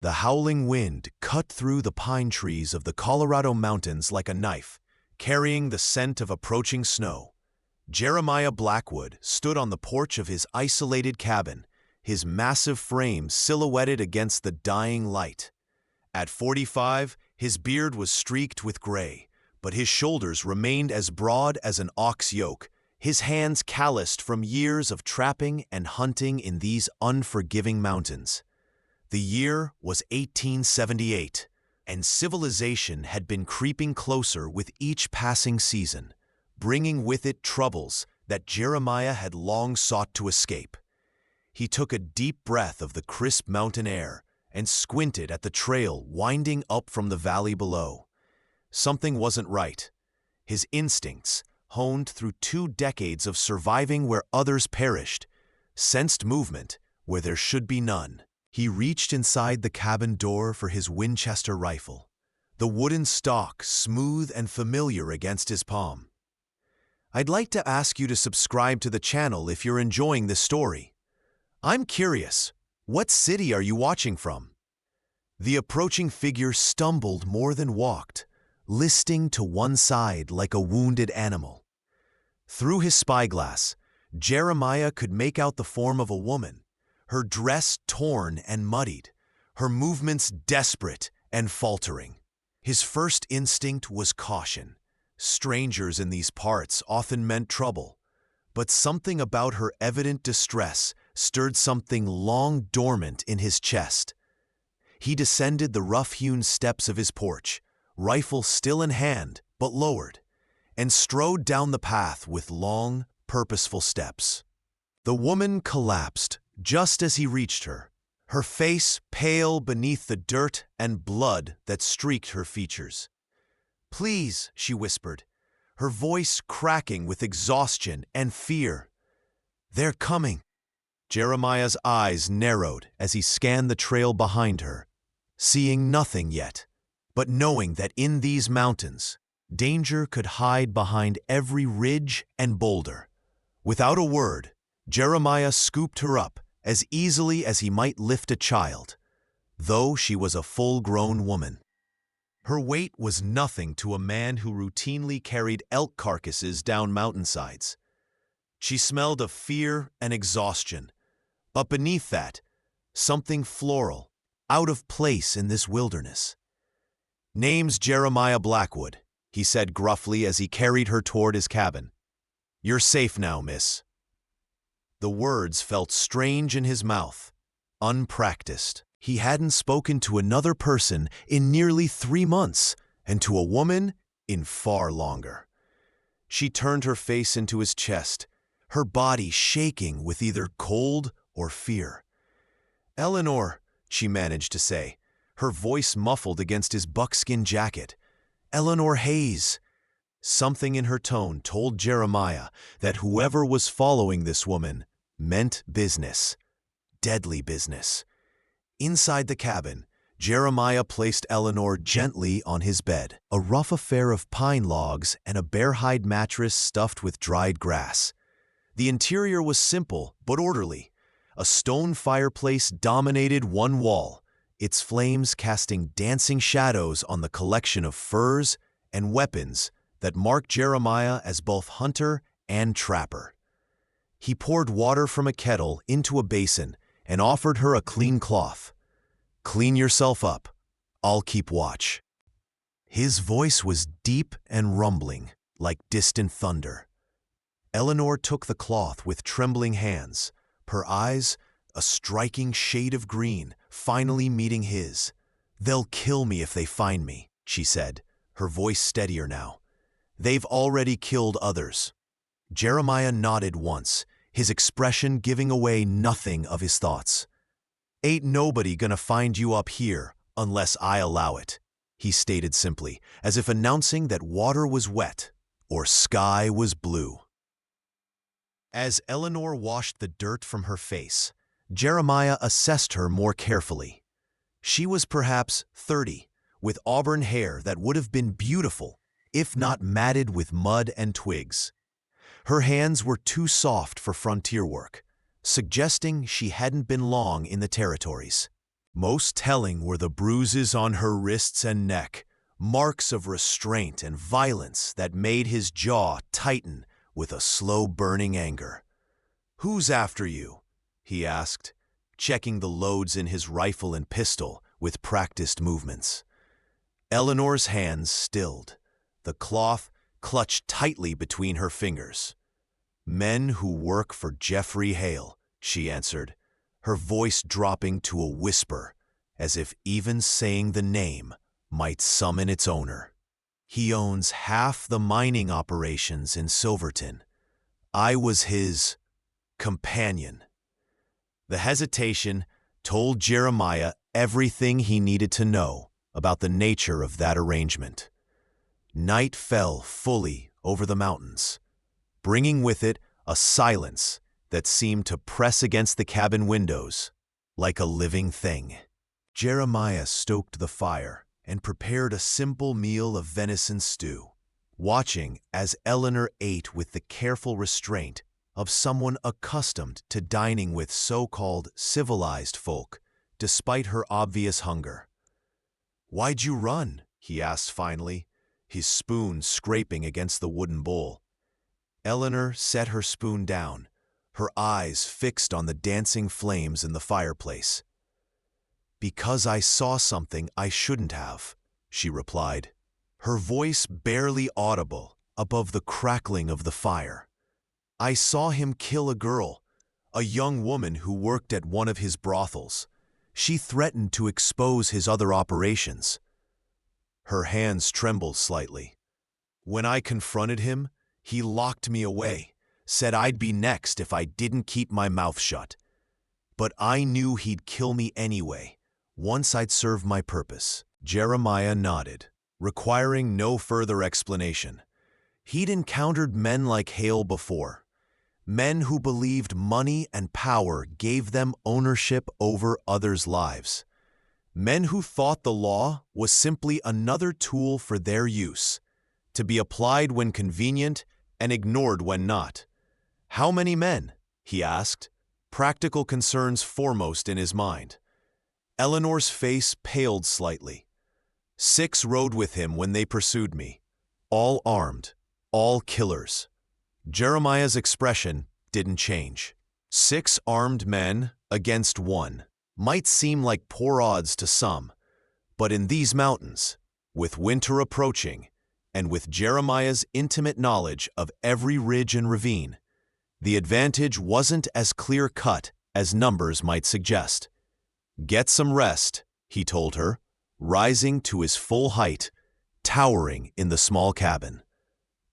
The howling wind cut through the pine trees of the Colorado mountains like a knife, carrying the scent of approaching snow. Jeremiah Blackwood stood on the porch of his isolated cabin, his massive frame silhouetted against the dying light. At 45, his beard was streaked with gray, but his shoulders remained as broad as an ox yoke, his hands calloused from years of trapping and hunting in these unforgiving mountains. The year was 1878, and civilization had been creeping closer with each passing season, bringing with it troubles that Jeremiah had long sought to escape. He took a deep breath of the crisp mountain air and squinted at the trail winding up from the valley below. Something wasn't right. His instincts, honed through 2 decades of surviving where others perished, sensed movement where there should be none. He reached inside the cabin door for his Winchester rifle, the wooden stock smooth and familiar against his palm. I'd like to ask you to subscribe to the channel if you're enjoying this story. I'm curious, what city are you watching from? The approaching figure stumbled more than walked, listing to one side like a wounded animal. Through his spyglass, Jeremiah could make out the form of a woman, her dress torn and muddied, her movements desperate and faltering. His first instinct was caution. Strangers in these parts often meant trouble, but something about her evident distress stirred something long dormant in his chest. He descended the rough-hewn steps of his porch, rifle still in hand but lowered, and strode down the path with long, purposeful steps. The woman collapsed just as he reached her, her face pale beneath the dirt and blood that streaked her features. "Please," she whispered, her voice cracking with exhaustion and fear. "They're coming." Jeremiah's eyes narrowed as he scanned the trail behind her, seeing nothing yet, but knowing that in these mountains, danger could hide behind every ridge and boulder. Without a word, Jeremiah scooped her up as easily as he might lift a child, though she was a full-grown woman. Her weight was nothing to a man who routinely carried elk carcasses down mountainsides. She smelled of fear and exhaustion, but beneath that, something floral, out of place in this wilderness. "Name's Jeremiah Blackwood," he said gruffly as he carried her toward his cabin. "You're safe now, miss." The words felt strange in his mouth, unpracticed. He hadn't spoken to another person in nearly 3 months, and to a woman in far longer. She turned her face into his chest, her body shaking with either cold or fear. "Eleanor," she managed to say, her voice muffled against his buckskin jacket. "Eleanor Hayes." Something in her tone told Jeremiah that whoever was following this woman meant business, deadly business. Inside the cabin, Jeremiah placed Eleanor gently on his bed, a rough affair of pine logs and a bear-hide mattress stuffed with dried grass. The interior was simple but orderly. A stone fireplace dominated one wall, its flames casting dancing shadows on the collection of furs and weapons that marked Jeremiah as both hunter and trapper. He poured water from a kettle into a basin and offered her a clean cloth. "Clean yourself up. I'll keep watch." His voice was deep and rumbling, like distant thunder. Eleanor took the cloth with trembling hands, her eyes, a striking shade of green, finally meeting his. "They'll kill me if they find me," she said, her voice steadier now. "They've already killed others." Jeremiah nodded once, his expression giving away nothing of his thoughts. "Ain't nobody gonna find you up here unless I allow it," he stated simply, as if announcing that water was wet or sky was blue. As Eleanor washed the dirt from her face, Jeremiah assessed her more carefully. She was perhaps 30, with auburn hair that would have been beautiful, if not matted with mud and twigs. Her hands were too soft for frontier work, suggesting she hadn't been long in the territories. Most telling were the bruises on her wrists and neck, marks of restraint and violence that made his jaw tighten with a slow-burning anger. "Who's after you?" he asked, checking the loads in his rifle and pistol with practiced movements. Eleanor's hands stilled, the cloth clutched tightly between her fingers. "Men who work for Jeffrey Hale," she answered, her voice dropping to a whisper, as if even saying the name might summon its owner. "He owns half the mining operations in Silverton. I was his companion." The hesitation told Jeremiah everything he needed to know about the nature of that arrangement. Night fell fully over the mountains, bringing with it a silence that seemed to press against the cabin windows like a living thing. Jeremiah stoked the fire and prepared a simple meal of venison stew, watching as Eleanor ate with the careful restraint of someone accustomed to dining with so-called civilized folk, despite her obvious hunger. "Why'd you run?" he asked finally, his spoon scraping against the wooden bowl. Eleanor set her spoon down, her eyes fixed on the dancing flames in the fireplace. "Because I saw something I shouldn't have," she replied, her voice barely audible above the crackling of the fire. "I saw him kill a girl, a young woman who worked at one of his brothels. She threatened to expose his other operations." Her hands trembled slightly. "When I confronted him, he locked me away, said I'd be next if I didn't keep my mouth shut. But I knew he'd kill me anyway, once I'd served my purpose." Jeremiah nodded, requiring no further explanation. He'd encountered men like Hale before, men who believed money and power gave them ownership over others' lives, men who thought the law was simply another tool for their use, to be applied when convenient and ignored when not. How many men? He asked, practical concerns foremost in his mind. Eleanor's face paled slightly. 6 rode with him when they pursued me, all armed, all killers. Jeremiah's expression didn't change. 6 armed men against 1 might seem like poor odds to some, but in these mountains, with winter approaching, and with Jeremiah's intimate knowledge of every ridge and ravine, the advantage wasn't as clear-cut as numbers might suggest. "Get some rest," he told her, rising to his full height, towering in the small cabin.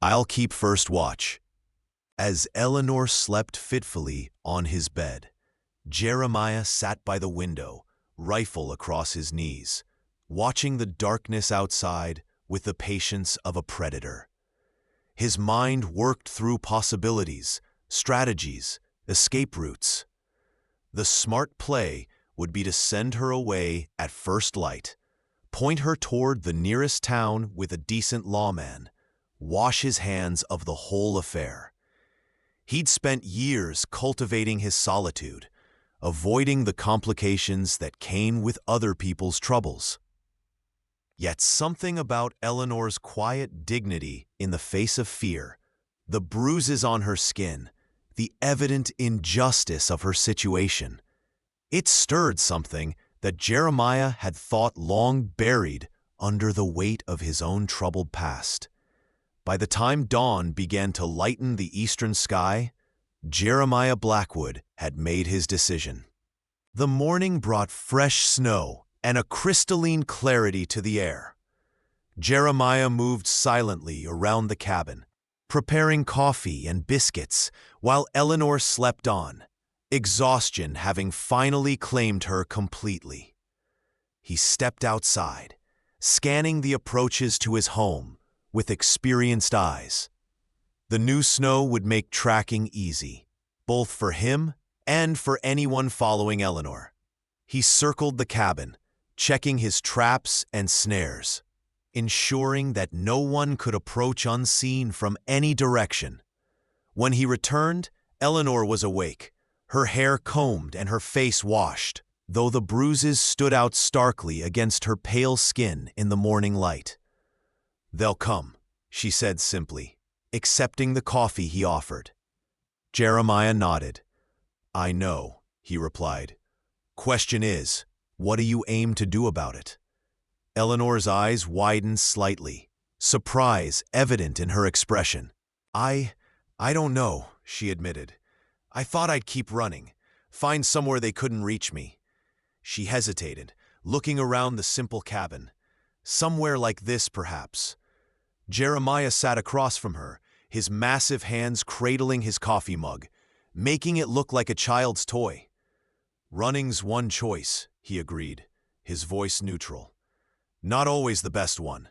"I'll keep first watch." As Eleanor slept fitfully on his bed, Jeremiah sat by the window, rifle across his knees, watching the darkness outside with the patience of a predator. His mind worked through possibilities, strategies, escape routes. The smart play would be to send her away at first light, point her toward the nearest town with a decent lawman, wash his hands of the whole affair. He'd spent years cultivating his solitude, avoiding the complications that came with other people's troubles. Yet something about Eleanor's quiet dignity in the face of fear, the bruises on her skin, the evident injustice of her situation, it stirred something that Jeremiah had thought long buried under the weight of his own troubled past. By the time dawn began to lighten the eastern sky, Jeremiah Blackwood had made his decision. The morning brought fresh snow and a crystalline clarity to the air. Jeremiah moved silently around the cabin, preparing coffee and biscuits while Eleanor slept on, exhaustion having finally claimed her completely. He stepped outside, scanning the approaches to his home with experienced eyes. The new snow would make tracking easy, both for him and for anyone following Eleanor. He circled the cabin, checking his traps and snares, ensuring that no one could approach unseen from any direction. When he returned, Eleanor was awake, her hair combed and her face washed. though the bruises stood out starkly against her pale skin in the morning light. "They'll come," she said simply, accepting the coffee he offered. Jeremiah nodded. "I know," he replied. "Question is, what do you aim to do about it?" Eleanor's eyes widened slightly, surprise evident in her expression. I don't know," she admitted. "I thought I'd keep running, find somewhere they couldn't reach me." She hesitated, looking around the simple cabin. Somewhere like this, perhaps. Jeremiah sat across from her, his massive hands cradling his coffee mug, making it look like a child's toy. "Running's one choice," he agreed, his voice neutral. "Not always the best one."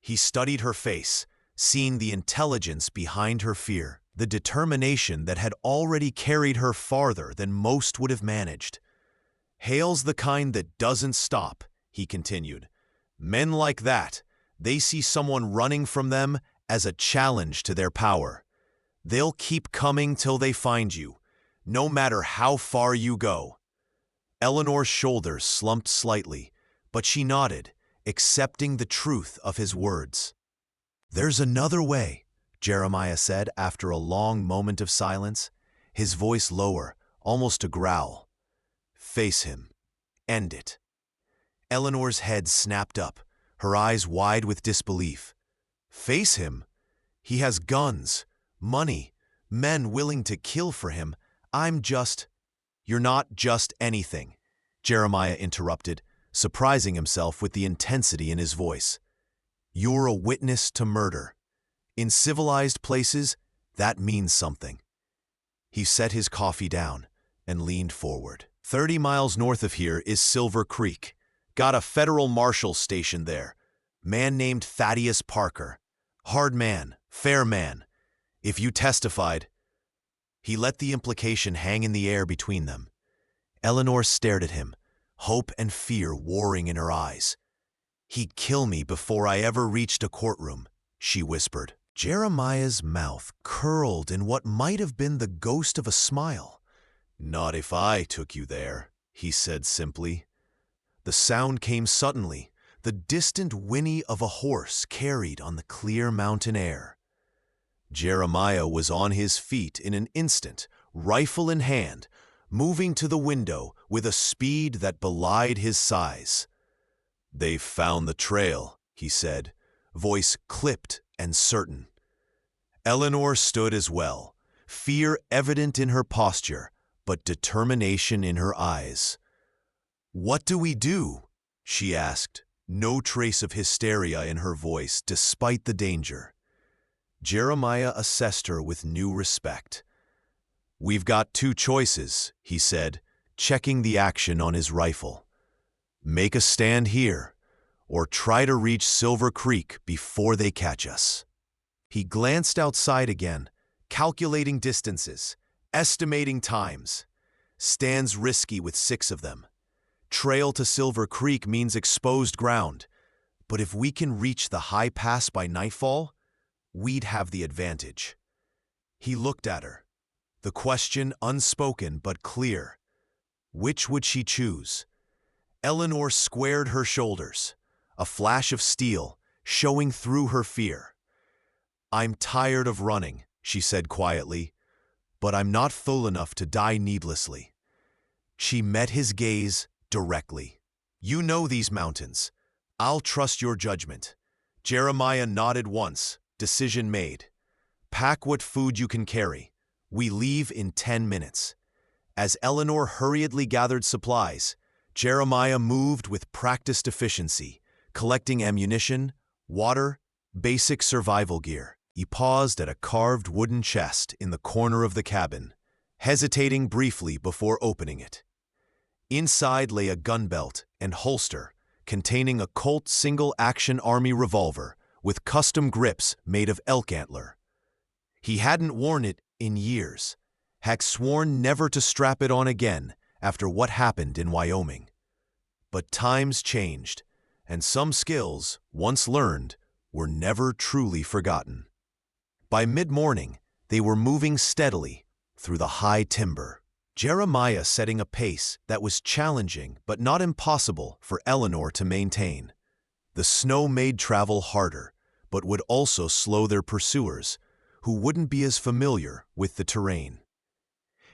He studied her face, seeing the intelligence behind her fear, the determination that had already carried her farther than most would have managed. "Hale's the kind that doesn't stop," he continued. "Men like that, they see someone running from them as a challenge to their power. They'll keep coming till they find you, no matter how far you go." Eleanor's shoulders slumped slightly, but she nodded, accepting the truth of his words. "There's another way," Jeremiah said after a long moment of silence, his voice lower, almost a growl. "Face him. End it." Eleanor's head snapped up, her eyes wide with disbelief. "Face him? He has guns, money, men willing to kill for him. I'm just—" "You're not just anything," Jeremiah interrupted, surprising himself with the intensity in his voice. "You're a witness to murder. In civilized places, that means something." He set his coffee down and leaned forward. 30 miles north of here is Silver Creek. Got a federal marshal stationed there. Man named Thaddeus Parker. Hard man, fair man. If you testified—" He let the implication hang in the air between them. Eleanor stared at him, hope and fear warring in her eyes. "He'd kill me before I ever reached a courtroom," she whispered. Jeremiah's mouth curled in what might have been the ghost of a smile. "Not if I took you there," he said simply. The sound came suddenly, the distant whinny of a horse carried on the clear mountain air. Jeremiah was on his feet in an instant, rifle in hand, moving to the window with a speed that belied his size. "They've found the trail," he said, voice clipped and certain. Eleanor stood as well, fear evident in her posture, but determination in her eyes. "What do we do?" she asked, no trace of hysteria in her voice despite the danger. Jeremiah assessed her with new respect. "We've got two choices," he said, checking the action on his rifle. "Make a stand here, or try to reach Silver Creek before they catch us." He glanced outside again, calculating distances, estimating times. Stands risky with 6 of them. Trail to Silver Creek means exposed ground, but if we can reach the high pass by nightfall, we'd have the advantage. He looked at her, the question unspoken but clear. Which would she choose? Eleanor squared her shoulders, a flash of steel showing through her fear. "I'm tired of running," she said quietly, "but I'm not fool enough to die needlessly." She met his gaze directly. "You know these mountains. I'll trust your judgment." Jeremiah nodded once, decision made. "Pack what food you can carry. We leave in 10 minutes. As Eleanor hurriedly gathered supplies, Jeremiah moved with practiced efficiency, collecting ammunition, water, basic survival gear. He paused at a carved wooden chest in the corner of the cabin, hesitating briefly before opening it. Inside lay a gun belt and holster containing a Colt single-action Army revolver with custom grips made of elk antler. He hadn't worn it in years, had sworn never to strap it on again after what happened in Wyoming. But times changed, and some skills, once learned, were never truly forgotten. By mid-morning, they were moving steadily through the high timber. Jeremiah setting a pace that was challenging but not impossible for Eleanor to maintain. The snow made travel harder, but would also slow their pursuers, who wouldn't be as familiar with the terrain.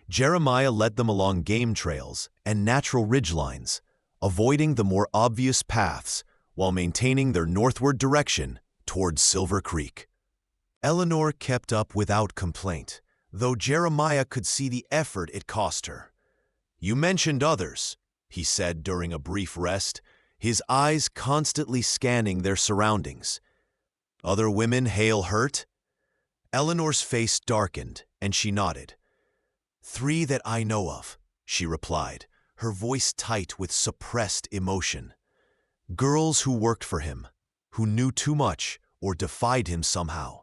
Jeremiah led them along game trails and natural ridgelines, avoiding the more obvious paths while maintaining their northward direction towards Silver Creek. Eleanor kept up without complaint, though Jeremiah could see the effort it cost her. "You mentioned others," he said during a brief rest, his eyes constantly scanning their surroundings. "Other women hail hurt?" Eleanor's face darkened, and she nodded. "3 that I know of," she replied, her voice tight with suppressed emotion. "Girls who worked for him, who knew too much or defied him somehow.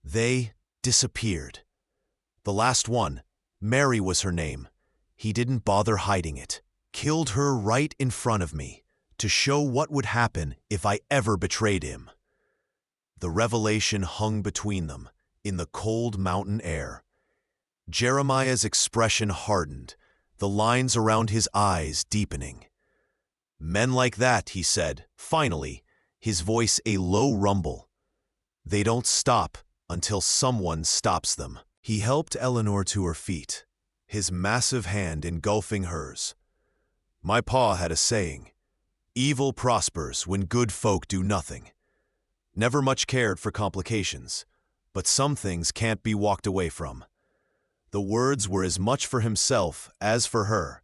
They disappeared. The last one, Mary was her name. He didn't bother hiding it. Killed her right in front of me, to show what would happen if I ever betrayed him." The revelation hung between them, in the cold mountain air. Jeremiah's expression hardened, the lines around his eyes deepening. "Men like that," he said, finally, his voice a low rumble. "They don't stop until someone stops them." He helped Eleanor to her feet, his massive hand engulfing hers. "My pa had a saying, 'Evil prospers when good folk do nothing.' Never much cared for complications, but some things can't be walked away from." The words were as much for himself as for her,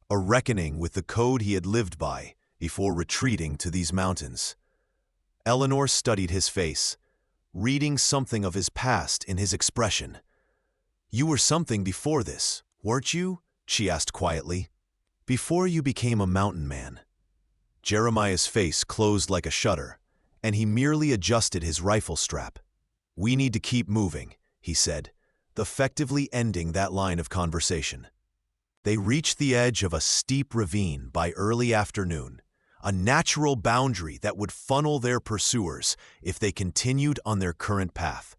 a reckoning with the code he had lived by before retreating to these mountains. Eleanor studied his face, reading something of his past in his expression. "You were something before this, weren't you?" she asked quietly. "Before you became a mountain man." Jeremiah's face closed like a shutter, and he merely adjusted his rifle strap. "We need to keep moving," he said, effectively ending that line of conversation. They reached the edge of a steep ravine by early afternoon, a natural boundary that would funnel their pursuers if they continued on their current path.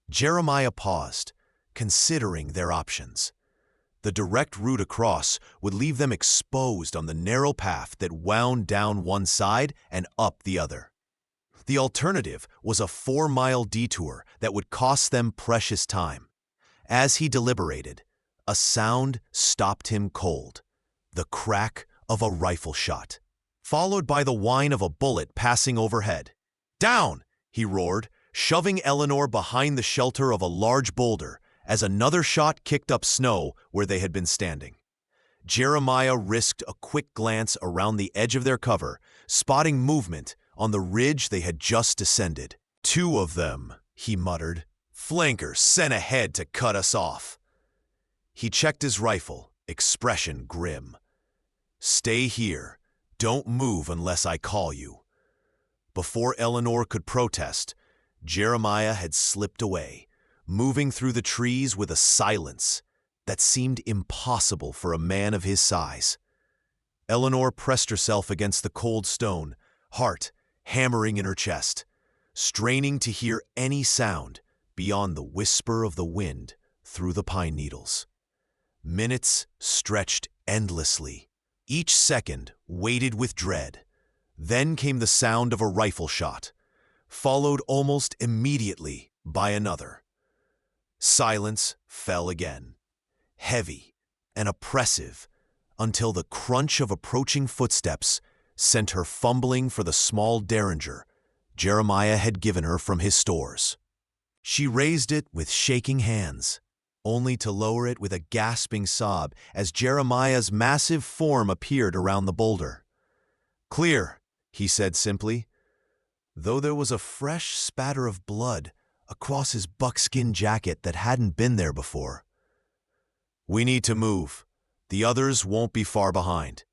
Jeremiah paused, considering their options. The direct route across would leave them exposed on the narrow path that wound down one side and up the other. The alternative was a 4-mile detour that would cost them precious time. As he deliberated, a sound stopped him cold, the crack of a rifle shot, followed by the whine of a bullet passing overhead. "Down!" he roared, shoving Eleanor behind the shelter of a large boulder as another shot kicked up snow where they had been standing. Jeremiah risked a quick glance around the edge of their cover, spotting movement on the ridge they had just descended. "2 of them," he muttered. "Flankers sent ahead to cut us off." He checked his rifle, expression grim. "Stay here. Don't move unless I call you." Before Eleanor could protest, Jeremiah had slipped away, moving through the trees with a silence that seemed impossible for a man of his size. Eleanor pressed herself against the cold stone, heart hammering in her chest, straining to hear any sound beyond the whisper of the wind through the pine needles. Minutes stretched endlessly, each second weighted with dread. Then came the sound of a rifle shot, followed almost immediately by another. Silence fell again, heavy and oppressive, until the crunch of approaching footsteps sent her fumbling for the small derringer Jeremiah had given her from his stores. She raised it with shaking hands, only to lower it with a gasping sob as Jeremiah's massive form appeared around the boulder. "Clear," he said simply, though there was a fresh spatter of blood across his buckskin jacket that hadn't been there before. "We need to move. The others won't be far behind."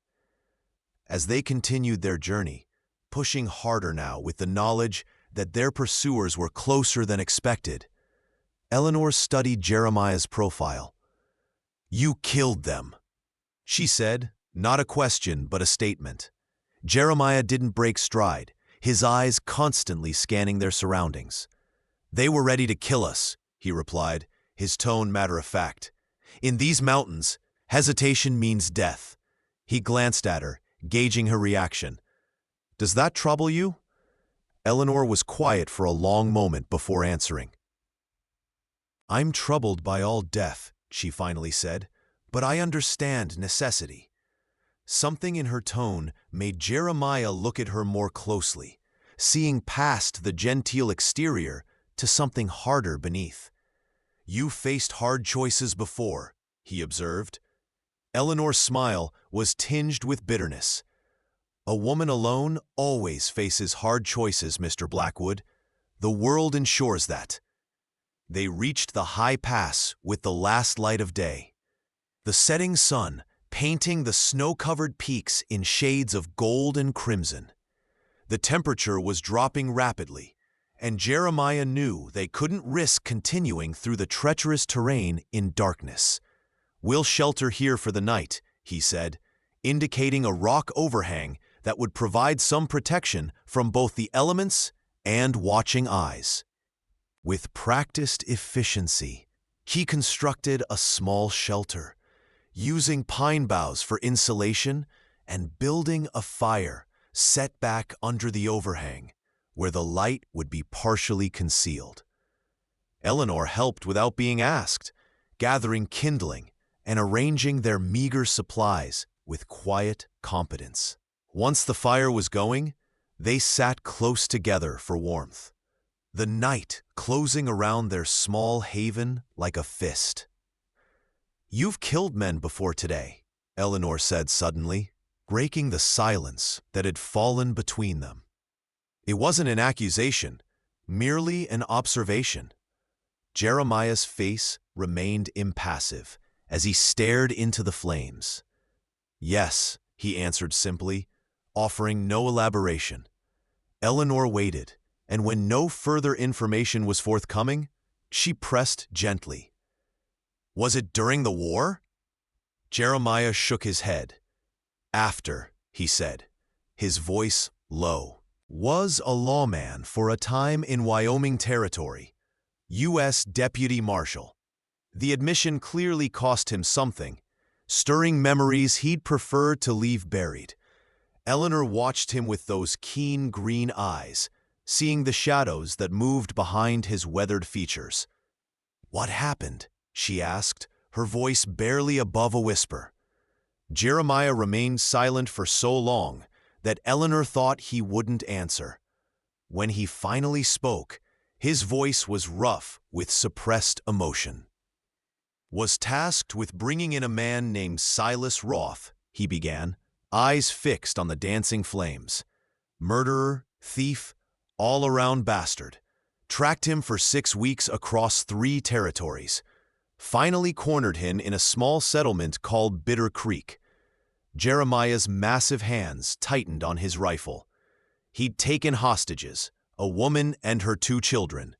As they continued their journey, pushing harder now with the knowledge that their pursuers were closer than expected, Eleanor studied Jeremiah's profile. "You killed them," she said, not a question but a statement. Jeremiah didn't break stride, his eyes constantly scanning their surroundings. "They were ready to kill us," he replied, his tone matter-of-fact. "In these mountains, Hesitation means death. He glanced at her, gauging her reaction. Does that trouble you? Eleanor was quiet for a long moment before answering. I'm troubled by all death, she finally said, but I understand necessity. Something in her tone made Jeremiah look at her more closely, seeing past the genteel exterior to something harder beneath. You faced hard choices before, he observed. Eleanor's smile was tinged with bitterness. A woman alone always faces hard choices, Mr. Blackwood. The world ensures that. They reached the high pass with the last light of day. The setting sun painting the snow-covered peaks in shades of gold and crimson. The temperature was dropping rapidly, and Jeremiah knew they couldn't risk continuing through the treacherous terrain in darkness. We'll shelter here for the night, he said, indicating a rock overhang that would provide some protection from both the elements and watching eyes. With practiced efficiency, he constructed a small shelter, using pine boughs for insulation and building a fire set back under the overhang, where the light would be partially concealed. Eleanor helped without being asked, gathering kindling and arranging their meager supplies with quiet competence. Once the fire was going, they sat close together for warmth, the night closing around their small haven like a fist. You've killed men before today, Eleanor said suddenly, breaking the silence that had fallen between them. It wasn't an accusation, merely an observation. Jeremiah's face remained impassive as he stared into the flames. Yes, he answered simply, offering no elaboration. Eleanor waited, and when no further information was forthcoming, she pressed gently. Was it during the war? Jeremiah shook his head. After, he said, his voice low. Was a lawman for a time in Wyoming Territory, U.S. Deputy Marshal. The admission clearly cost him something, stirring memories he'd prefer to leave buried. Eleanor watched him with those keen green eyes, seeing the shadows that moved behind his weathered features. What happened? She asked, her voice barely above a whisper. Jeremiah remained silent for so long that Eleanor thought he wouldn't answer. When he finally spoke, his voice was rough with suppressed emotion. Was tasked with bringing in a man named Silas Roth, he began, eyes fixed on the dancing flames. Murderer, thief, all-around bastard. Tracked him for 6 weeks across 3 territories. Finally cornered him in a small settlement called Bitter Creek. Jeremiah's massive hands tightened on his rifle. He'd taken hostages, a woman and her 2 children.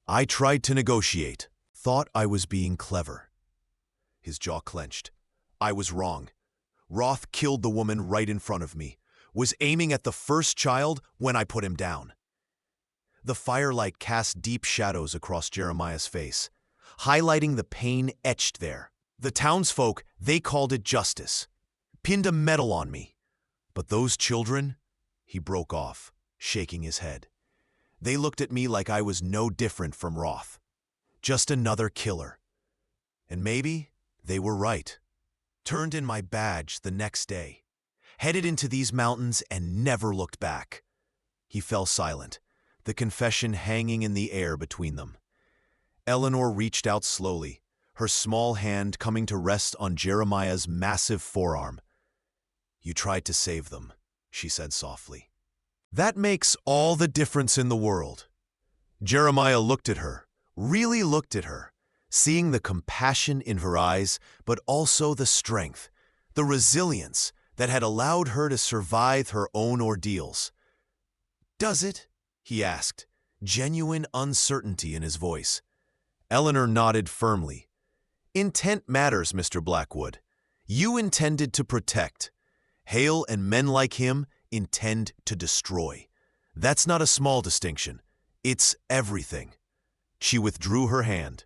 I tried to negotiate, thought I was being clever. His jaw clenched. I was wrong. Roth killed the woman right in front of me, was aiming at the first child when I put him down. The firelight cast deep shadows across Jeremiah's face, highlighting the pain etched there. The townsfolk, they called it justice. Pinned a medal on me. But those children, he broke off, shaking his head. They looked at me like I was no different from Roth. Just another killer. And maybe they were right. Turned in my badge the next day. Headed into these mountains and never looked back. He fell silent, the confession hanging in the air between them. Eleanor reached out slowly, her small hand coming to rest on Jeremiah's massive forearm. You tried to save them, she said softly. That makes all the difference in the world. Jeremiah looked at her, really looked at her, seeing the compassion in her eyes, but also the strength, the resilience that had allowed her to survive her own ordeals. Does it? He asked, genuine uncertainty in his voice. Eleanor nodded firmly. Intent matters, Mr. Blackwood. You intended to protect. Hale and men like him intend to destroy. That's not a small distinction. It's everything. She withdrew her hand,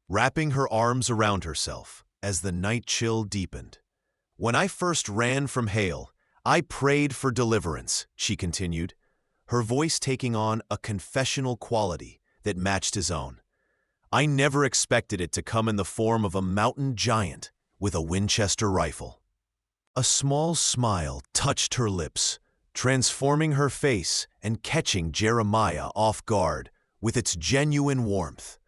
wrapping her arms around herself. as the night chill deepened. "When I first ran from hail, I prayed for deliverance," she continued, her voice taking on a confessional quality that matched his own. "I never expected it to come in the form of a mountain giant with a Winchester rifle." A small smile touched her lips, transforming her face and catching Jeremiah off guard with its genuine warmth.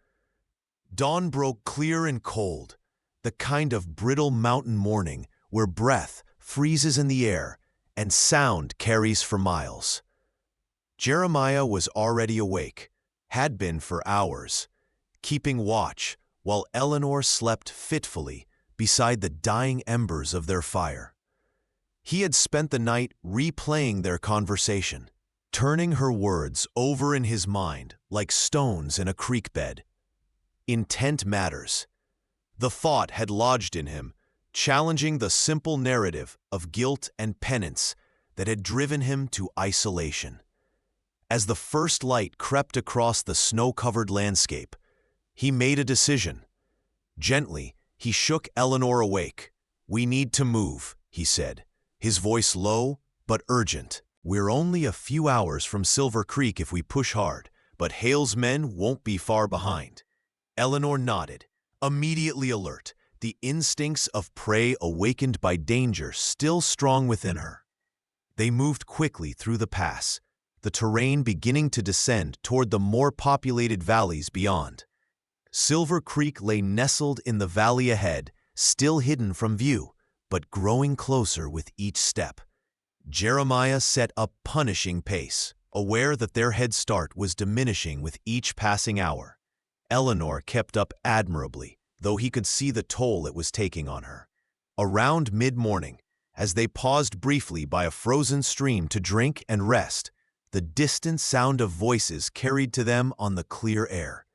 Dawn broke clear and cold, the kind of brittle mountain morning where breath freezes in the air and sound carries for miles. Jeremiah was already awake, had been for hours, keeping watch while Eleanor slept fitfully beside the dying embers of their fire. He had spent the night replaying their conversation, turning her words over in his mind like stones in a creek bed. Intent matters. The thought had lodged in him, challenging the simple narrative of guilt and penance that had driven him to isolation. As the first light crept across the snow-covered landscape, he made a decision. Gently, he shook Eleanor awake. "We need to move," he said, his voice low but urgent. "We're only a few hours from Silver Creek if we push hard, but Hale's men won't be far behind." Eleanor nodded, immediately alert, the instincts of prey awakened by danger still strong within her. They moved quickly through the pass, the terrain beginning to descend toward the more populated valleys beyond. Silver Creek lay nestled in the valley ahead, still hidden from view, but growing closer with each step. Jeremiah set a punishing pace, aware that their head start was diminishing with each passing hour. Eleanor kept up admirably, though he could see the toll it was taking on her. Around mid-morning, as they paused briefly by a frozen stream to drink and rest, the distant sound of voices carried to them on the clear air.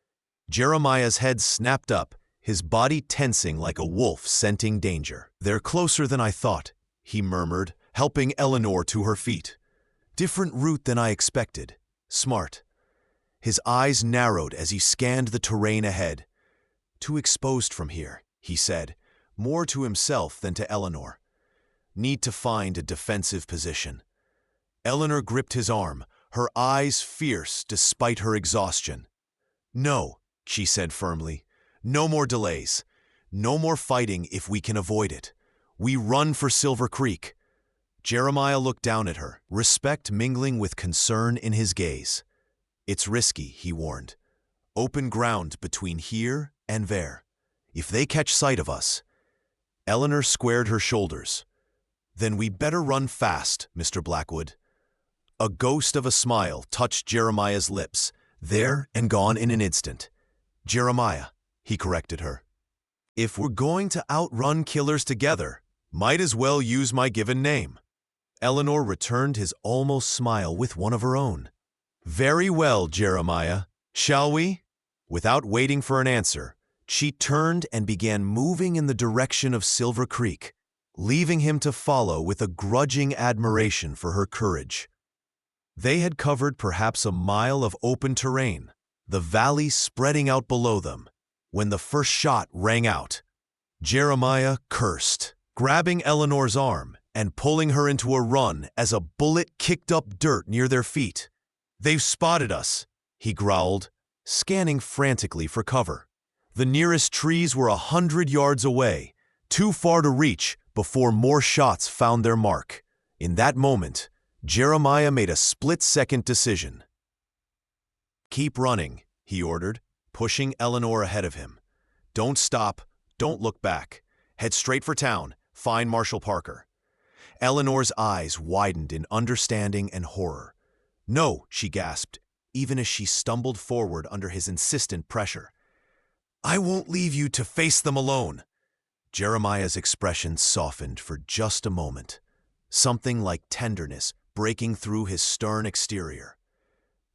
Jeremiah's head snapped up, his body tensing like a wolf scenting danger. "They're closer than I thought," he murmured, helping Eleanor to her feet. "Different route than I expected. Smart." His eyes narrowed as he scanned the terrain ahead. "Too exposed from here," he said, more to himself than to Eleanor. "Need to find a defensive position." Eleanor gripped his arm, her eyes fierce despite her exhaustion. "No," she said firmly. "No more delays. No more fighting if we can avoid it. We run for Silver Creek." Jeremiah looked down at her, respect mingling with concern in his gaze. "It's risky," he warned. "Open ground between here and there. If they catch sight of us—" Eleanor squared her shoulders. "Then we better run fast, Mr. Blackwood." A ghost of a smile touched Jeremiah's lips, there and gone in an instant. "Jeremiah," he corrected her. "If we're going to outrun killers together, might as well use my given name." Eleanor returned his almost smile with one of her own. "Very well, Jeremiah. Shall we?" Without waiting for an answer, she turned and began moving in the direction of Silver Creek, leaving him to follow with a grudging admiration for her courage. They had covered perhaps a mile of open terrain, the valley spreading out below them, when the first shot rang out. Jeremiah cursed, grabbing Eleanor's arm and pulling her into a run as a bullet kicked up dirt near their feet. "They've spotted us," he growled, scanning frantically for cover. The nearest trees were 100 yards away, too far to reach before more shots found their mark. In that moment, Jeremiah made a split-second decision. "Keep running," he ordered, pushing Eleanor ahead of him. "Don't stop, don't look back. Head straight for town, find Marshal Parker." Eleanor's eyes widened in understanding and horror. "No," she gasped, even as she stumbled forward under his insistent pressure. "I won't leave you to face them alone." Jeremiah's expression softened for just a moment, something like tenderness breaking through his stern exterior.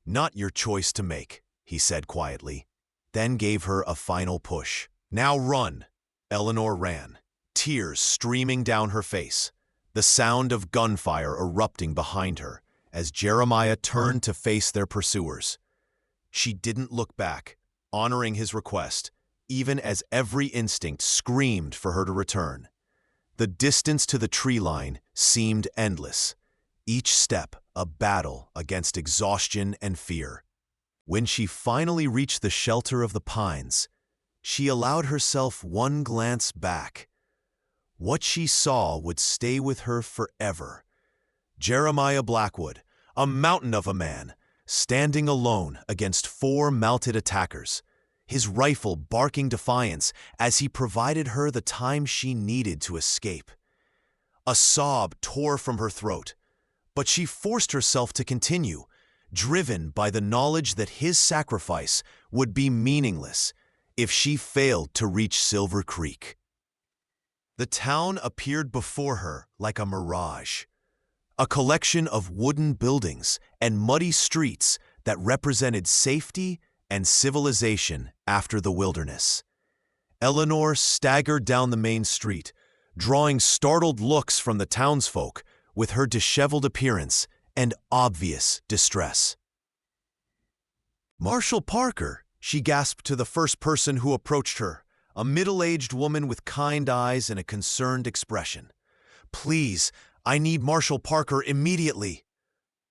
"Not your choice to make," he said quietly, then gave her a final push. "Now run!" Eleanor ran, tears streaming down her face, the sound of gunfire erupting behind her as Jeremiah turned to face their pursuers. She didn't look back, honoring his request, even as every instinct screamed for her to return. The distance to the tree line seemed endless, each step a battle against exhaustion and fear. When she finally reached the shelter of the pines, she allowed herself one glance back. What she saw would stay with her forever. Jeremiah Blackwood, a mountain of a man, standing alone against 4 mounted attackers, his rifle barking defiance as he provided her the time she needed to escape. A sob tore from her throat, but she forced herself to continue, driven by the knowledge that his sacrifice would be meaningless if she failed to reach Silver Creek. The town appeared before her like a mirage, a collection of wooden buildings and muddy streets that represented safety and civilization after the wilderness. Eleanor staggered down the main street, drawing startled looks from the townsfolk with her disheveled appearance and obvious distress. "Marshall Parker," she gasped to the first person who approached her, a middle-aged woman with kind eyes and a concerned expression. "Please, I need Marshall Parker immediately."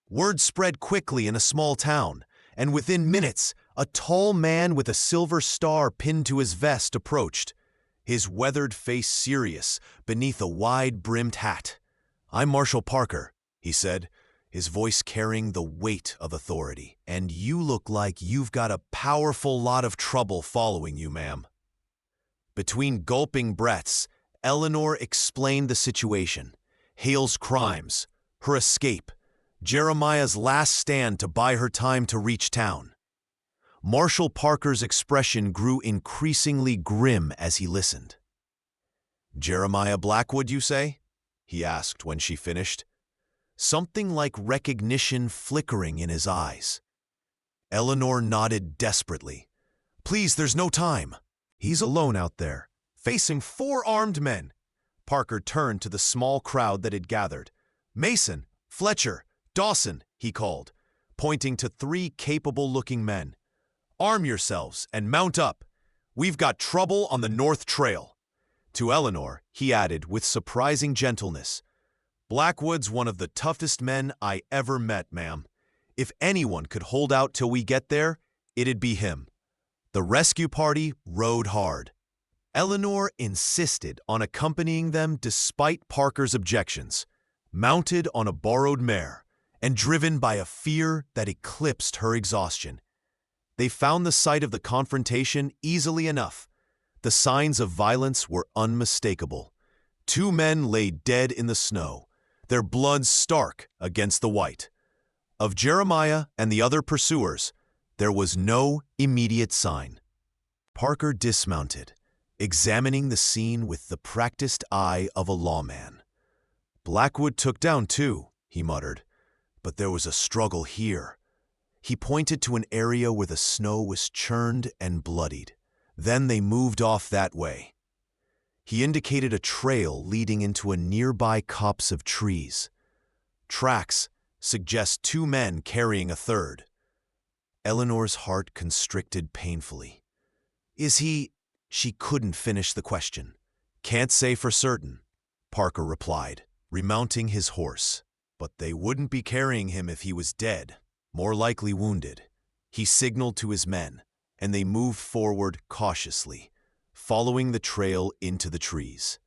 Word spread quickly in a small town, and within minutes, a tall man with a silver star pinned to his vest approached, his weathered face serious beneath a wide-brimmed hat. "I'm Marshall Parker," he said, his voice carrying the weight of authority. "And you look like you've got a powerful lot of trouble following you, ma'am." Between gulping breaths, Eleanor explained the situation, Hale's crimes, her escape, Jeremiah's last stand to buy her time to reach town. Marshall Parker's expression grew increasingly grim as he listened. "Jeremiah Blackwood, you say?" he asked when she finished, something like recognition flickering in his eyes. Eleanor nodded desperately. "Please, there's no time." "He's alone out there, facing 4 armed men." Parker turned to the small crowd that had gathered. "Mason, Fletcher, Dawson," he called, pointing to 3 capable-looking men. "Arm yourselves and mount up. We've got trouble on the North Trail." To Eleanor, he added with surprising gentleness, "Blackwood's one of the toughest men I ever met, ma'am. If anyone could hold out till we get there, it'd be him." The rescue party rode hard. Eleanor insisted on accompanying them despite Parker's objections, mounted on a borrowed mare and driven by a fear that eclipsed her exhaustion. They found the site of the confrontation easily enough. The signs of violence were unmistakable. 2 men lay dead in the snow, their blood stark against the white. Of Jeremiah and the other pursuers, there was no immediate sign. Parker dismounted, examining the scene with the practiced eye of a lawman. "Blackwood took down 2, he muttered, "but there was a struggle here." He pointed to an area where the snow was churned and bloodied. Then they moved off that way. He indicated a trail leading into a nearby copse of trees. "Tracks suggest 2 men carrying a third." Eleanor's heart constricted painfully. "Is he—" She couldn't finish the question. "Can't say for certain," Parker replied, remounting his horse. "But they wouldn't be carrying him if he was dead, more likely wounded." He signaled to his men, and they moved forward cautiously, following the trail into the trees.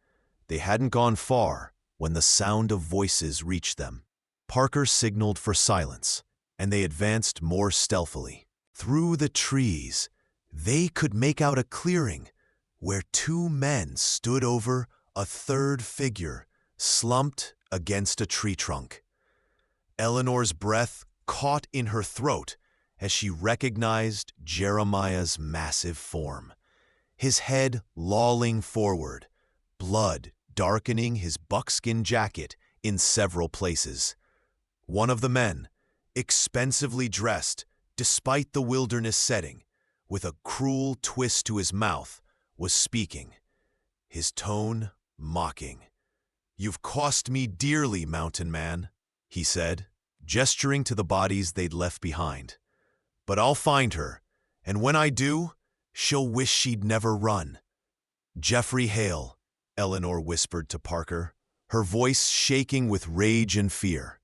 They hadn't gone far when the sound of voices reached them. Parker signaled for silence, and they advanced more stealthily. Through the trees, they could make out a clearing where 2 men stood over a third figure slumped against a tree trunk. Eleanor's breath caught in her throat as she recognized Jeremiah's massive form, his head lolling forward, blood darkening his buckskin jacket in several places. One of the men, expensively dressed despite the wilderness setting, with a cruel twist to his mouth, was speaking, his tone mocking. "You've cost me dearly, mountain man," he said, gesturing to the bodies they'd left behind. "But I'll find her, and when I do, She'll wish she'd never run. Jeffrey Hale, Eleanor whispered to Parker, her voice shaking with rage and fear.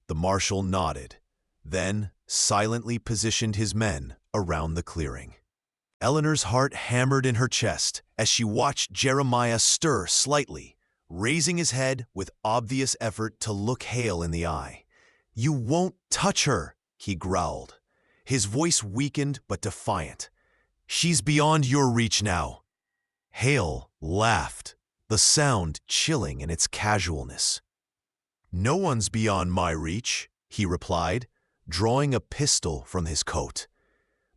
The marshal nodded, then silently positioned his men around the clearing. Eleanor's heart hammered in her chest as she watched Jeremiah stir slightly, raising his head with obvious effort to look Hale in the eye. "You won't touch her," he growled, his voice weakened but defiant. "She's beyond your reach now." Hale laughed, the sound chilling in its casualness. "No one's beyond my reach," he replied, drawing a pistol from his coat.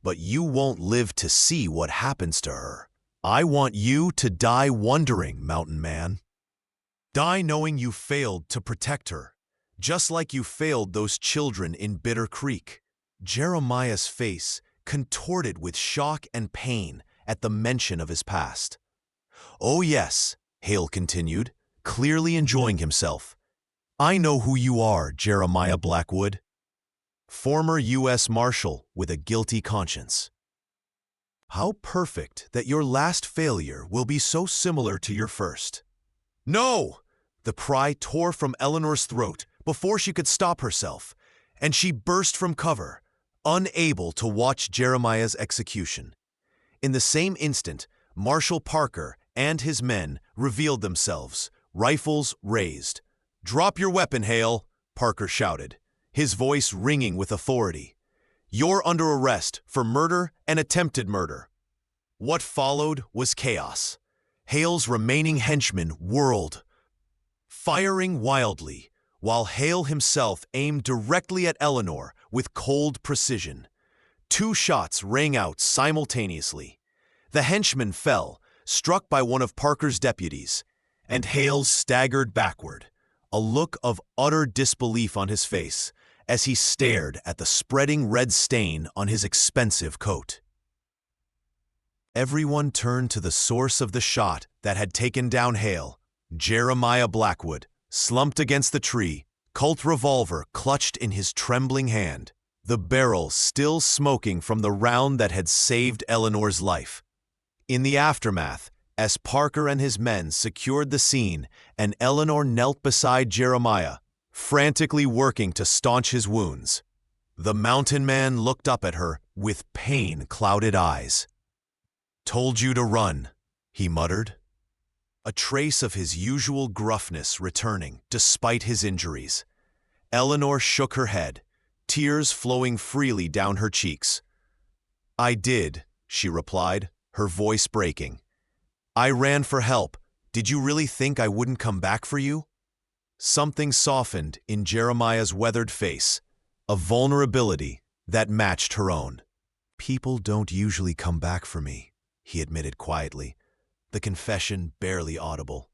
"But you won't live to see what happens to her. I want you to die wondering, Mountain Man. Die knowing you failed to protect her, just like you failed those children in Bitter Creek." Jeremiah's face contorted with shock and pain at the mention of his past. "Oh yes," Hale continued, clearly enjoying himself. "I know who you are, Jeremiah Blackwood. Former U.S. Marshal with a guilty conscience. How perfect that your last failure will be so similar to your first." "No!" The cry tore from Eleanor's throat before she could stop herself, and she burst from cover, unable to watch Jeremiah's execution. In the same instant, Marshal Parker and his men revealed themselves, rifles raised. "Drop your weapon, Hale," Parker shouted, his voice ringing with authority. "You're under arrest for murder and attempted murder." What followed was chaos. Hale's remaining henchmen whirled, firing wildly, while Hale himself aimed directly at Eleanor with cold precision. 2 shots rang out simultaneously. The henchman fell, struck by one of Parker's deputies, and Hale staggered backward, a look of utter disbelief on his face as he stared at the spreading red stain on his expensive coat. Everyone turned to the source of the shot that had taken down Hale. Jeremiah Blackwood, slumped against the tree, Colt revolver clutched in his trembling hand, the barrel still smoking from the round that had saved Eleanor's life. In the aftermath, as Parker and his men secured the scene and Eleanor knelt beside Jeremiah, frantically working to staunch his wounds, the mountain man looked up at her with pain-clouded eyes. "Told you to run," he muttered, a trace of his usual gruffness returning despite his injuries. Eleanor shook her head, tears flowing freely down her cheeks. "I did," she replied, her voice breaking. "I ran for help. Did you really think I wouldn't come back for you?" Something softened in Jeremiah's weathered face, a vulnerability that matched her own. "People don't usually come back for me," he admitted quietly, the confession barely audible.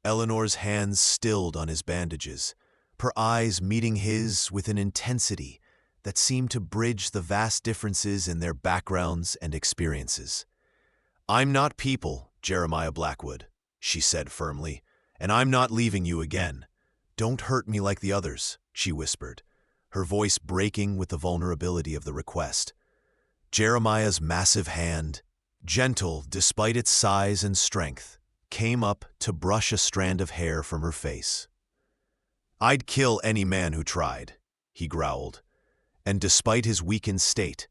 Eleanor's hands stilled on his bandages, her eyes meeting his with an intensity that seemed to bridge the vast differences in their backgrounds and experiences. "I'm not people, Jeremiah Blackwood," she said firmly, "and I'm not leaving you again. Don't hurt me like the others," she whispered, her voice breaking with the vulnerability of the request. Jeremiah's massive hand, gentle despite its size and strength, came up to brush a strand of hair from her face. "I'd kill any man who tried," he growled, and despite his weakened state,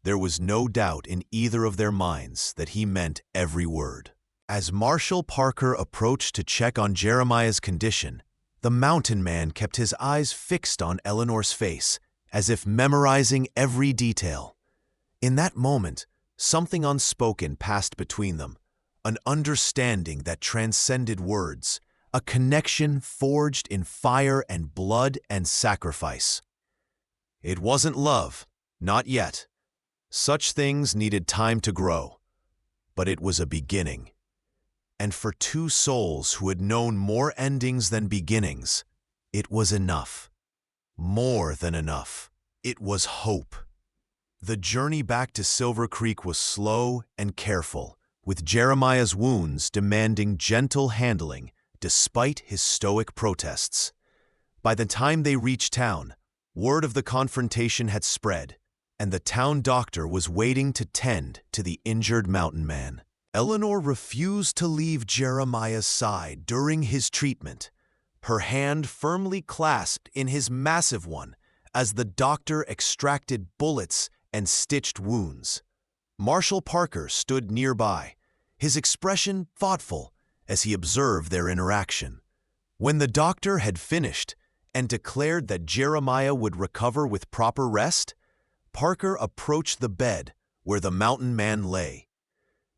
there was no doubt in either of their minds that he meant every word. As Marshal Parker approached to check on Jeremiah's condition, the mountain man kept his eyes fixed on Eleanor's face, as if memorizing every detail. In that moment, something unspoken passed between them, an understanding that transcended words, a connection forged in fire and blood and sacrifice. It wasn't love, not yet. Such things needed time to grow, but it was a beginning. And for 2 souls who had known more endings than beginnings, it was enough. More than enough. It was hope. The journey back to Silver Creek was slow and careful, with Jeremiah's wounds demanding gentle handling despite his stoic protests. By the time they reached town, word of the confrontation had spread, and the town doctor was waiting to tend to the injured mountain man. Eleanor refused to leave Jeremiah's side during his treatment, her hand firmly clasped in his massive one as the doctor extracted bullets and stitched wounds. Marshal Parker stood nearby, his expression thoughtful as he observed their interaction. When the doctor had finished and declared that Jeremiah would recover with proper rest, Parker approached the bed where the mountain man lay.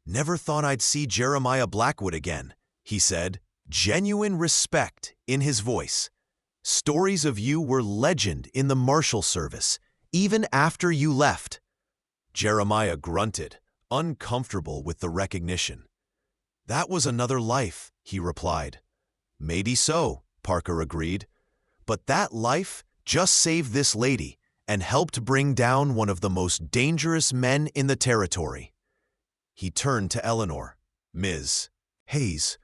"Never thought I'd see Jeremiah Blackwood again," he said, genuine respect in his voice. "Stories of you were legend in the Marshal Service, even after you left." Jeremiah grunted, uncomfortable with the recognition. "That was another life," he replied. "Maybe so," Parker agreed. "But that life just saved this lady and helped bring down one of the most dangerous men in the territory." He turned to Eleanor. "Ms. Hayes,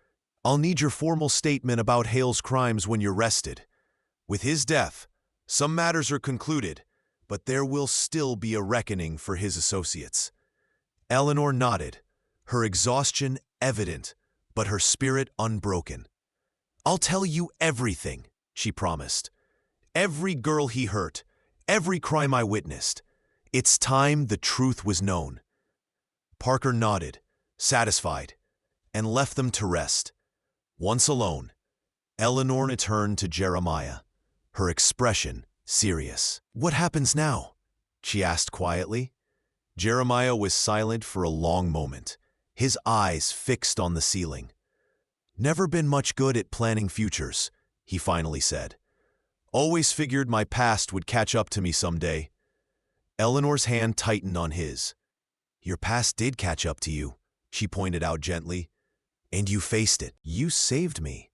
I'll need your formal statement about Hale's crimes when you're rested. With his death, some matters are concluded, but there will still be a reckoning for his associates." Eleanor nodded, her exhaustion evident, but her spirit unbroken. "I'll tell you everything," she promised. "Every girl he hurt, every crime I witnessed. It's time the truth was known." Parker nodded, satisfied, and left them to rest. Once alone, Eleanor turned to Jeremiah, her expression serious. "What happens now?" she asked quietly. Jeremiah was silent for a long moment, his eyes fixed on the ceiling. "Never been much good at planning futures," he finally said. "Always figured my past would catch up to me someday." Eleanor's hand tightened on his. "Your past did catch up to you," she pointed out gently. "And you faced it. You saved me."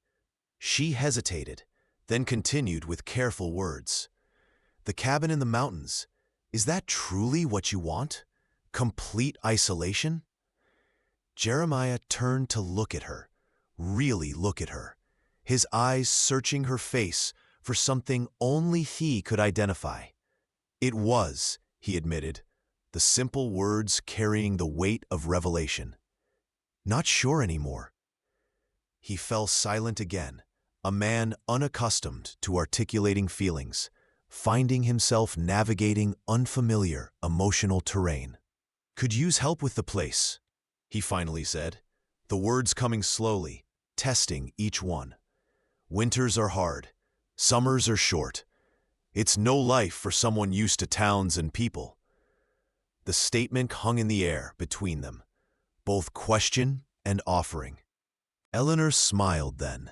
She hesitated, then continued with careful words. "The cabin in the mountains, is that truly what you want? Complete isolation?" Jeremiah turned to look at her, really look at her, his eyes searching her face for something only he could identify. "It was," he admitted, the simple words carrying the weight of revelation. "Not sure anymore." He fell silent again, a man unaccustomed to articulating feelings, finding himself navigating unfamiliar emotional terrain. "Could use help with the place," he finally said, the words coming slowly, testing each one. "Winters are hard, summers are short. It's no life for someone used to towns and people." The statement hung in the air between them, both question and offering. Eleanor smiled then,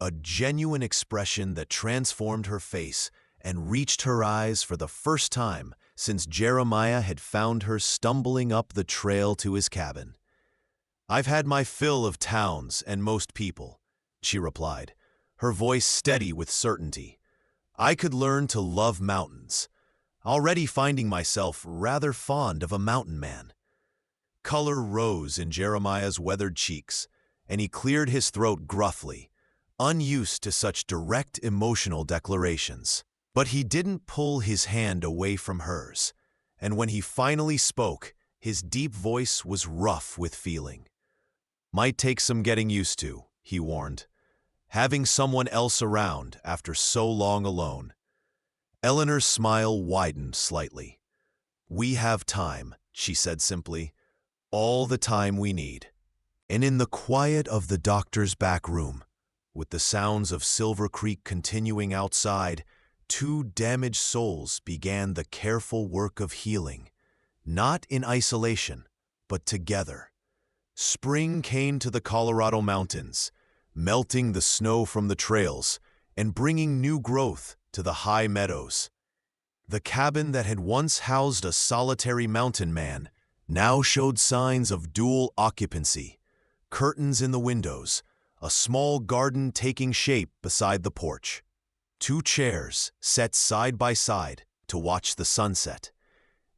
a genuine expression that transformed her face and reached her eyes for the first time since Jeremiah had found her stumbling up the trail to his cabin. "I've had my fill of towns and most people," she replied, her voice steady with certainty. "I could learn to love mountains, already finding myself rather fond of a mountain man." Color rose in Jeremiah's weathered cheeks, and he cleared his throat gruffly, unused to such direct emotional declarations. But he didn't pull his hand away from hers, and when he finally spoke, his deep voice was rough with feeling. "Might take some getting used to," he warned, "having someone else around after so long alone." Eleanor's smile widened slightly. "We have time," she said simply, "all the time we need." And in the quiet of the doctor's back room, with the sounds of Silver Creek continuing outside, two damaged souls began the careful work of healing, not in isolation, but together. Spring came to the Colorado mountains, melting the snow from the trails and bringing new growth to the high meadows. The cabin that had once housed a solitary mountain man now showed signs of dual occupancy, curtains in the windows, a small garden taking shape beside the porch. Two chairs set side by side to watch the sunset.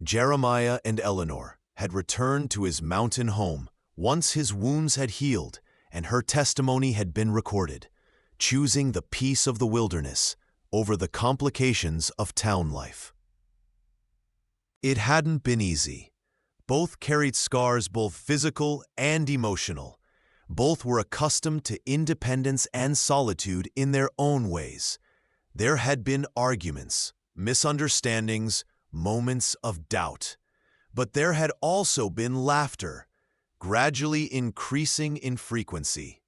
Jeremiah and Eleanor had returned to his mountain home once his wounds had healed and her testimony had been recorded, choosing the peace of the wilderness over the complications of town life. It hadn't been easy. Both carried scars, both physical and emotional. Both were accustomed to independence and solitude in their own ways. There had been arguments, misunderstandings, moments of doubt. But there had also been laughter, gradually increasing in frequency.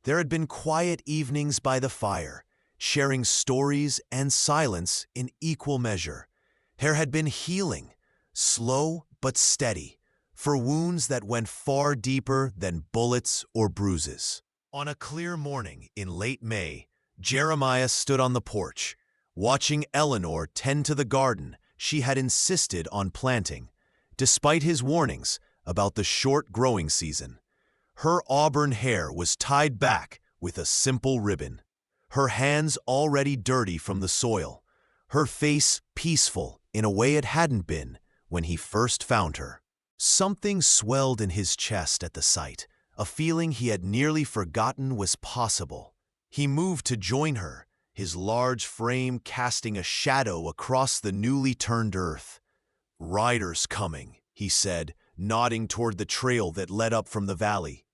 There had been quiet evenings by the fire, sharing stories and silence in equal measure. There had been healing, slow but steady, for wounds that went far deeper than bullets or bruises. On a clear morning in late May, Jeremiah stood on the porch, watching Eleanor tend to the garden she had insisted on planting, despite his warnings about the short growing season. Her auburn hair was tied back with a simple ribbon, her hands already dirty from the soil, her face peaceful in a way it hadn't been when he first found her. Something swelled in his chest at the sight, a feeling he had nearly forgotten was possible. He moved to join her, his large frame casting a shadow across the newly turned earth. "Riders coming," he said, nodding toward the trail that led up from the valley.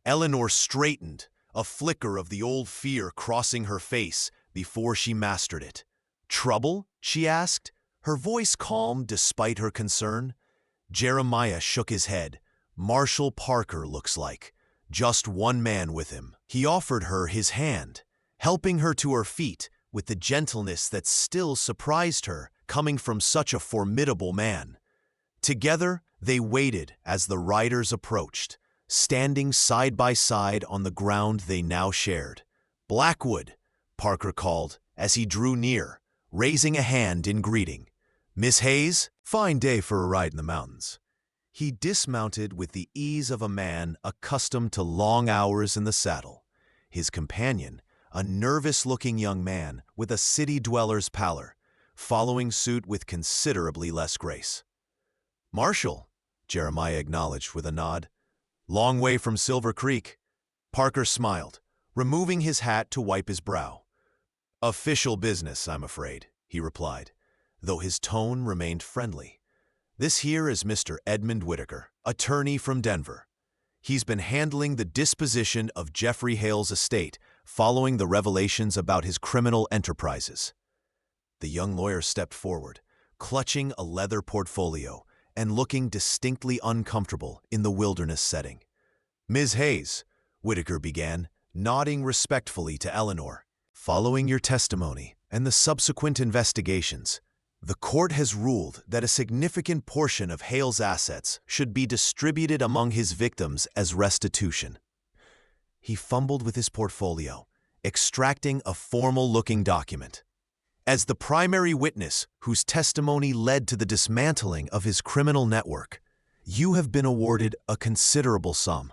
Eleanor straightened, a flicker of the old fear crossing her face before she mastered it. "Trouble?" she asked, her voice calm despite her concern. Jeremiah shook his head. "Marshall Parker looks like. Just one man with him." He offered her his hand, helping her to her feet with the gentleness that still surprised her, coming from such a formidable man. Together, they waited as the riders approached, standing side by side on the ground they now shared. "Blackwood," Parker called as he drew near, raising a hand in greeting. "Miss Hayes, fine day for a ride in the mountains." He dismounted with the ease of a man accustomed to long hours in the saddle. His companion, a nervous-looking young man with a city dweller's pallor, following suit with considerably less grace. "Marshall," Jeremiah acknowledged with a nod. "Long way from Silver Creek." Parker smiled, removing his hat to wipe his brow. "Official business, I'm afraid," he replied, though his tone remained friendly. "This here is Mr. Edmund Whitaker, attorney from Denver. He's been handling the disposition of Jeffrey Hale's estate following the revelations about his criminal enterprises." The young lawyer stepped forward, clutching a leather portfolio and looking distinctly uncomfortable in the wilderness setting. "Ms. Hayes," Whitaker began, nodding respectfully to Eleanor, "following your testimony and the subsequent investigations, the court has ruled that a significant portion of Hale's assets should be distributed among his victims as restitution." He fumbled with his portfolio, extracting a formal-looking document. "As the primary witness whose testimony led to the dismantling of his criminal network, you have been awarded a considerable sum."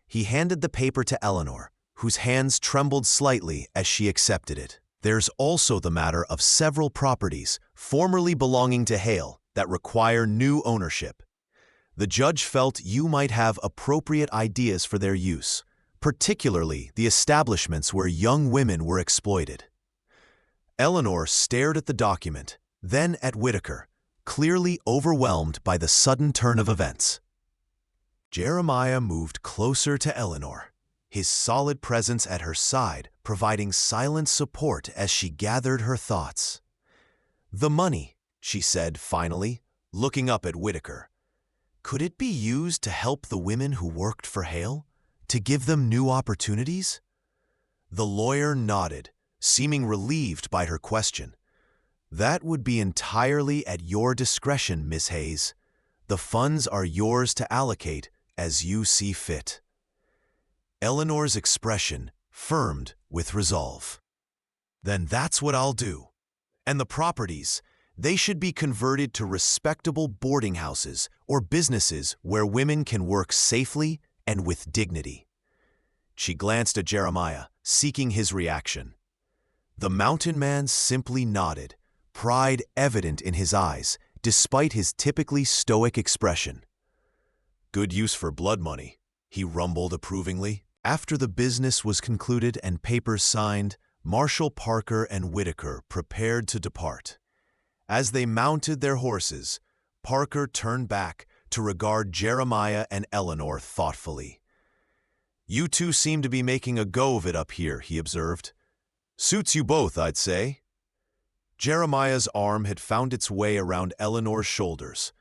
He handed the paper to Eleanor, whose hands trembled slightly as she accepted it. "There's also the matter of several properties formerly belonging to Hale that require new ownership. The judge felt you might have appropriate ideas for their use, particularly the establishments where young women were exploited." Eleanor stared at the document, then at Whitaker, clearly overwhelmed by the sudden turn of events. Jeremiah moved closer to Eleanor, his solid presence at her side providing silent support as she gathered her thoughts. "The money," she said finally, looking up at Whitaker. "Could it be used to help the women who worked for Hale? To give them new opportunities?" The lawyer nodded, seeming relieved by her question. "That would be entirely at your discretion, Miss Hayes. The funds are yours to allocate as you see fit." Eleanor's expression firmed with resolve. "Then that's what I'll do. And the properties, they should be converted to respectable boarding houses or businesses where women can work safely and with dignity." She glanced at Jeremiah, seeking his reaction. The mountain man simply nodded, pride evident in his eyes, despite his typically stoic expression. "Good use for blood money," he rumbled approvingly. After the business was concluded and papers signed, Marshall Parker and Whitaker prepared to depart. As they mounted their horses, Parker turned back to regard Jeremiah and Eleanor thoughtfully. "You two seem to be making a go of it up here," he observed. "Suits you both, I'd say." Jeremiah's arm had found its way around Eleanor's shoulders,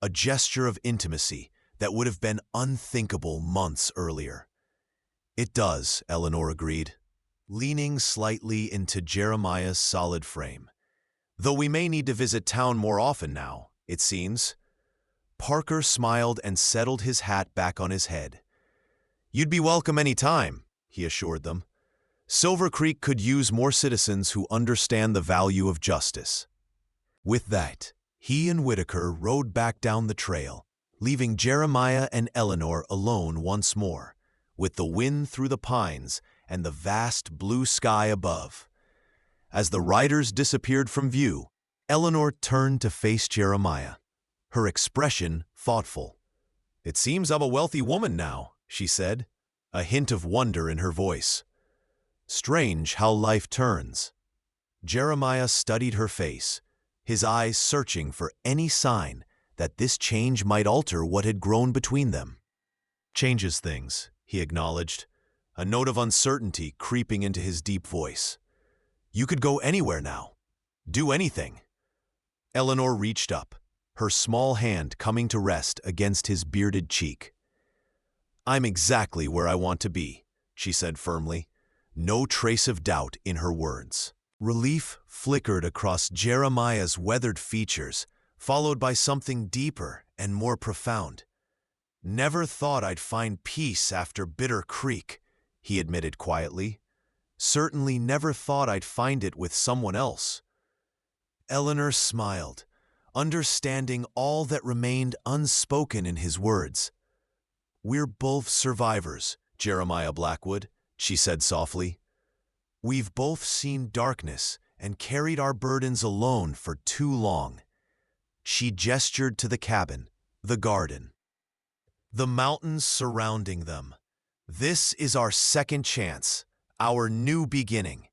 a gesture of intimacy that would have been unthinkable months earlier. "It does," Eleanor agreed, leaning slightly into Jeremiah's solid frame. "Though we may need to visit town more often now, it seems." Parker smiled and settled his hat back on his head. "You'd be welcome any time," he assured them. "Silver Creek could use more citizens who understand the value of justice." With that, he and Whitaker rode back down the trail, leaving Jeremiah and Eleanor alone once more, with the wind through the pines and the vast blue sky above. As the riders disappeared from view, Eleanor turned to face Jeremiah, her expression thoughtful. "It seems I'm a wealthy woman now," she said, a hint of wonder in her voice. "Strange how life turns." Jeremiah studied her face, his eyes searching for any sign that this change might alter what had grown between them. "Changes things," he acknowledged, a note of uncertainty creeping into his deep voice. "You could go anywhere now. Do anything." Eleanor reached up, her small hand coming to rest against his bearded cheek. "I'm exactly where I want to be," she said firmly, no trace of doubt in her words. Relief flickered across Jeremiah's weathered features, followed by something deeper and more profound. "Never thought I'd find peace after Bitter Creek," he admitted quietly. "Certainly never thought I'd find it with someone else." Eleanor smiled, understanding all that remained unspoken in his words. "We're both survivors, Jeremiah Blackwood," she said softly. "We've both seen darkness and carried our burdens alone for too long." She gestured to the cabin, the garden, the mountains surrounding them. "This is our second chance, our new beginning."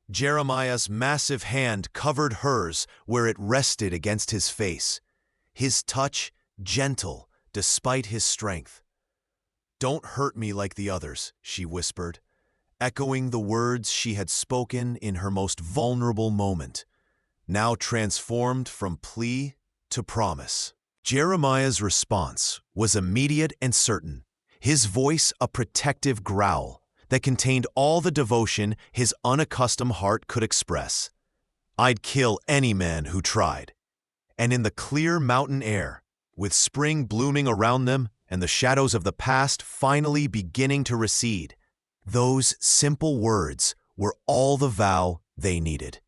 Jeremiah's massive hand covered hers where it rested against his face, his touch gentle despite his strength. "Don't hurt me like the others," she whispered, echoing the words she had spoken in her most vulnerable moment, now transformed from plea to promise. Jeremiah's response was immediate and certain, his voice a protective growl that contained all the devotion his unaccustomed heart could express. "I'd kill any man who tried." And in the clear mountain air, with spring blooming around them and the shadows of the past finally beginning to recede, those simple words were all the vow they needed.